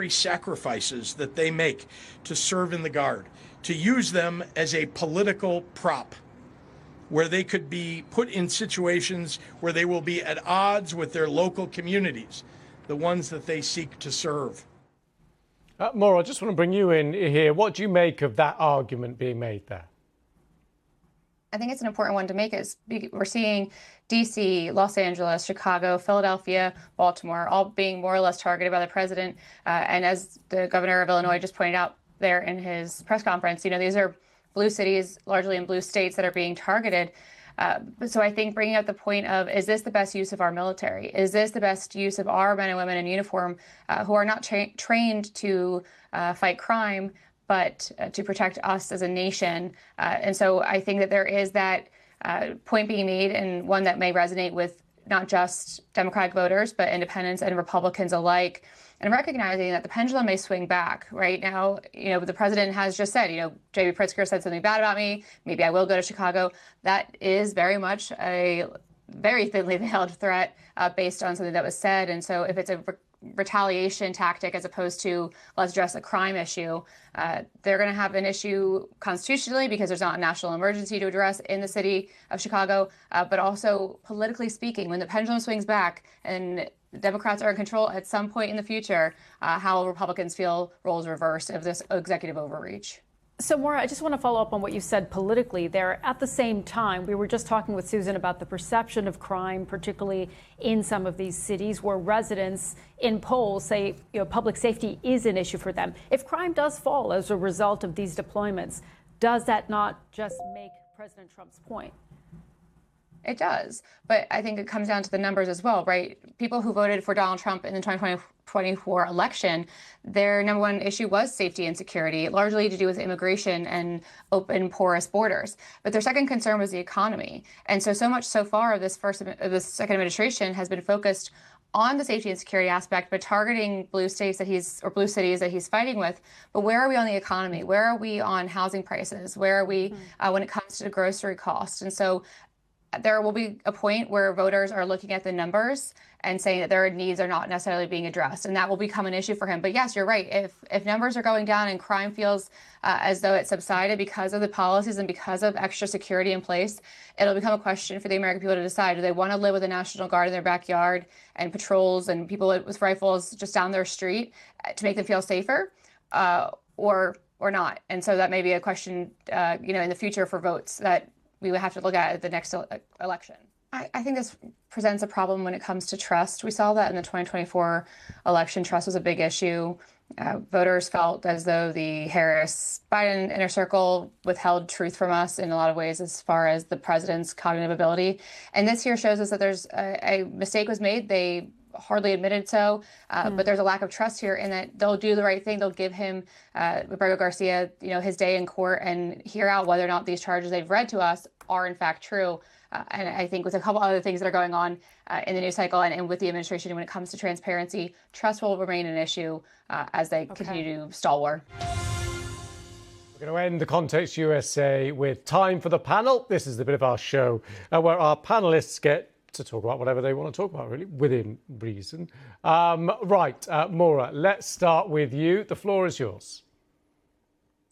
sacrifices that they make to serve in the Guard, to use them as a political prop where they could be put in situations where they will be at odds with their local communities, the ones that they seek to serve. Maura, I just want to bring you in here. What do you make of that argument being made there? I think it's an important one to make. Is we're seeing DC, Los Angeles, Chicago, Philadelphia, Baltimore, all being more or less targeted by the president. And as the governor of Illinois just pointed out there in his press conference, these are blue cities, largely in blue states, that are being targeted. So I think bringing up the point of, is this the best use of our military? Is this the best use of our men and women in uniform who are not trained to fight crime, but to protect us as a nation? And so I think that there is that point being made, and one that may resonate with not just Democratic voters, but independents and Republicans alike, and recognizing that the pendulum may swing back. Right now, the president has just said, J.B. Pritzker said something bad about me, maybe I will go to Chicago. That is very much a very thinly veiled threat based on something that was said. And so if it's a retaliation tactic as opposed to let's address a crime issue, they're going to have an issue constitutionally because there's not a national emergency to address in the city of Chicago, but also politically speaking, when the pendulum swings back and Democrats are in control at some point in the future, how will Republicans feel roles reversed of this executive overreach? So, Maura, I just want to follow up on what you said politically there. At the same time, we were just talking with Susan about the perception of crime, particularly in some of these cities where residents in polls say public safety is an issue for them. If crime does fall as a result of these deployments, does that not just make President Trump's point? It does. But I think it comes down to the numbers as well, right? People who voted for Donald Trump in the 2024 election, their number one issue was safety and security, largely to do with immigration and open, porous borders. But their second concern was the economy. And so much so far of this second administration has been focused on the safety and security aspect, but targeting blue cities that he's fighting with. But where are we on the economy? Where are we on housing prices? Where are we when it comes to grocery costs? And so there will be a point where voters are looking at the numbers and saying that their needs are not necessarily being addressed, and that will become an issue for him. But yes, you're right. If numbers are going down and crime feels as though it subsided because of the policies and because of extra security in place, it'll become a question for the American people to decide. Do they want to live with a National Guard in their backyard and patrols and people with rifles just down their street to make them feel safer, or not? And so that may be a question, in the future for votes that we would have to look at the next election. I think this presents a problem when it comes to trust. We saw that in the 2024 election. Trust was a big issue. Voters felt as though the Harris-Biden inner circle withheld truth from us in a lot of ways as far as the president's cognitive ability. And this here shows us that there's a mistake was made. They hardly admitted so, but there's a lack of trust here in that they'll do the right thing. They'll give him, Roberto Garcia, his day in court and hear out whether or not these charges they've read to us are in fact true. And I think with a couple other things that are going on in the news cycle and with the administration when it comes to transparency, trust will remain an issue as they continue to stalwart. We're going to end the Context USA with time for the panel. This is the bit of our show where our panelists get to talk about whatever they want to talk about, really, within reason. Maura, let's start with you. The floor is yours.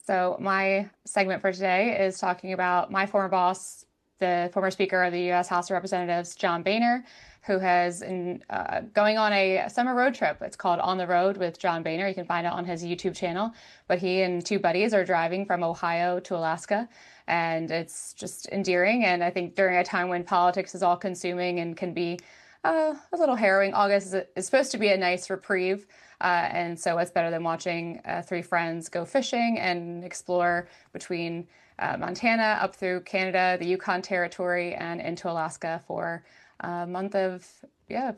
So my segment for today is talking about my former boss, the former Speaker of the U.S. House of Representatives, John Boehner, who has going on a summer road trip. It's called On the Road with John Boehner. You can find it on his YouTube channel. But he and two buddies are driving from Ohio to Alaska. And it's just endearing. And I think during a time when politics is all consuming and can be a little harrowing, August is supposed to be a nice reprieve. And so what's better than watching three friends go fishing and explore between Montana up through Canada, the Yukon Territory, and into Alaska for a month of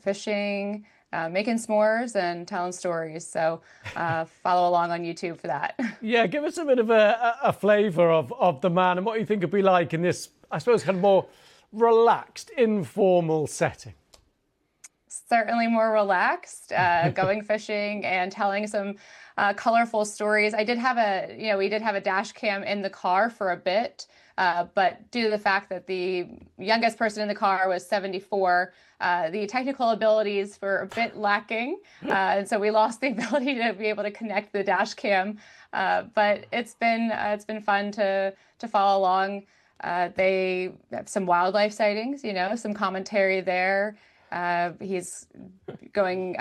fishing, making s'mores and telling stories. So follow along on YouTube for that. Yeah, give us a bit of a flavour of the man and what you think it'd be like in this, I suppose, kind of more relaxed, informal setting. Certainly more relaxed, going fishing and telling some colorful stories. We did have a dash cam in the car for a bit But due to the fact that the youngest person in the car was 74, the technical abilities were a bit lacking. And so we lost the ability to be able to connect the dash cam. But it's been fun to follow along. They have some wildlife sightings, some commentary there. He's going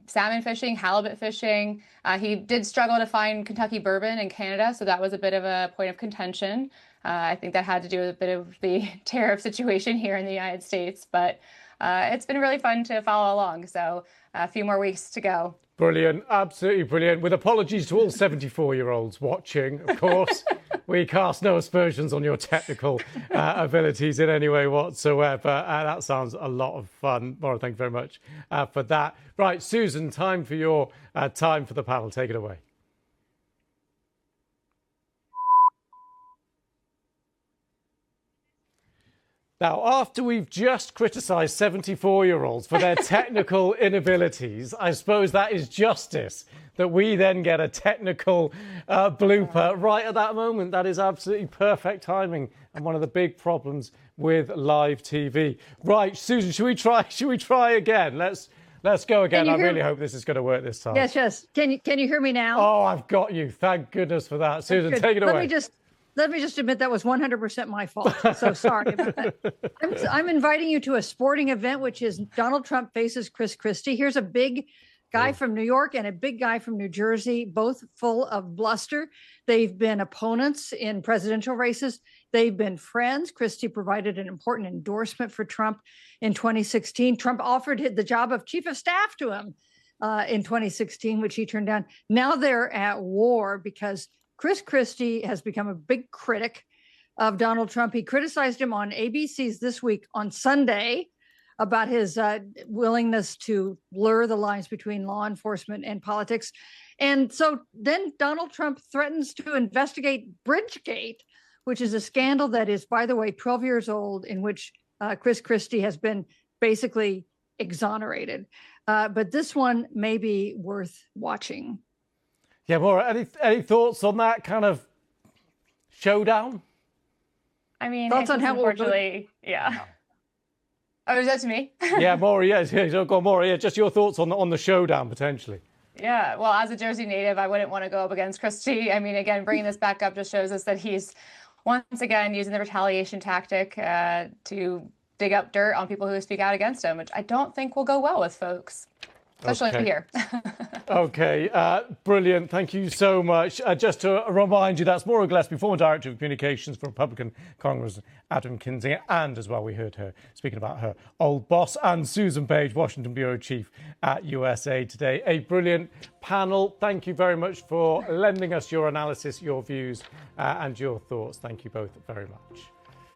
salmon fishing, halibut fishing. He did struggle to find Kentucky bourbon in Canada, so that was a bit of a point of contention. I think that had to do with a bit of the tariff situation here in the United States, but it's been really fun to follow along. So a few more weeks to go. Brilliant, absolutely brilliant. With apologies to all 74-year-olds watching, of course. We cast no aspersions on your technical abilities in any way whatsoever. That sounds a lot of fun. Maura, thank you very much for that. Right, Susan, time for your time for the panel. Take it away. Now, after we've just criticised 74-year-olds for their technical inabilities, I suppose that is justice, that we then get a technical blooper right at that moment. That is absolutely perfect timing and one of the big problems with live TV. Right, Susan, should we try again? Let's go again. I really hope this is going to work this time. Yes. Can you hear me now? Oh, I've got you. Thank goodness for that. Susan, take it away. Let me just admit that was 100% my fault. So sorry about that. I'm inviting you to a sporting event, which is Donald Trump faces Chris Christie. Here's a big guy from New York and a big guy from New Jersey, both full of bluster. They've been opponents in presidential races. They've been friends. Christie provided an important endorsement for Trump in 2016. Trump offered the job of chief of staff to him in 2016, which he turned down. Now they're at war because Chris Christie has become a big critic of Donald Trump. He criticized him on ABC's This Week on Sunday about his willingness to blur the lines between law enforcement and politics. And so then Donald Trump threatens to investigate Bridgegate, which is a scandal that is, by the way, 12 years old, in which Chris Christie has been basically exonerated. But this one may be worth watching. Yeah, Maura, any thoughts on that kind of showdown? I mean, thoughts on how unfortunately, yeah. Oh, is that to me? Yeah, Maura, yes. Go on, Maura. Yeah, just your thoughts on the showdown, potentially. Yeah, well, as a Jersey native, I wouldn't want to go up against Christie. I mean, again, bringing this back up just shows us that he's once again using the retaliation tactic to dig up dirt on people who speak out against him, which I don't think will go well with folks. Especially here. Okay, brilliant. Thank you so much. Just to remind you, that's Maura Gillespie, former Director of Communications for Republican Congressman Adam Kinzinger, and as well we heard her speaking about her old boss, and Susan Page, Washington Bureau Chief at USA Today. A brilliant panel. Thank you very much for lending us your analysis, your views, and your thoughts. Thank you both very much.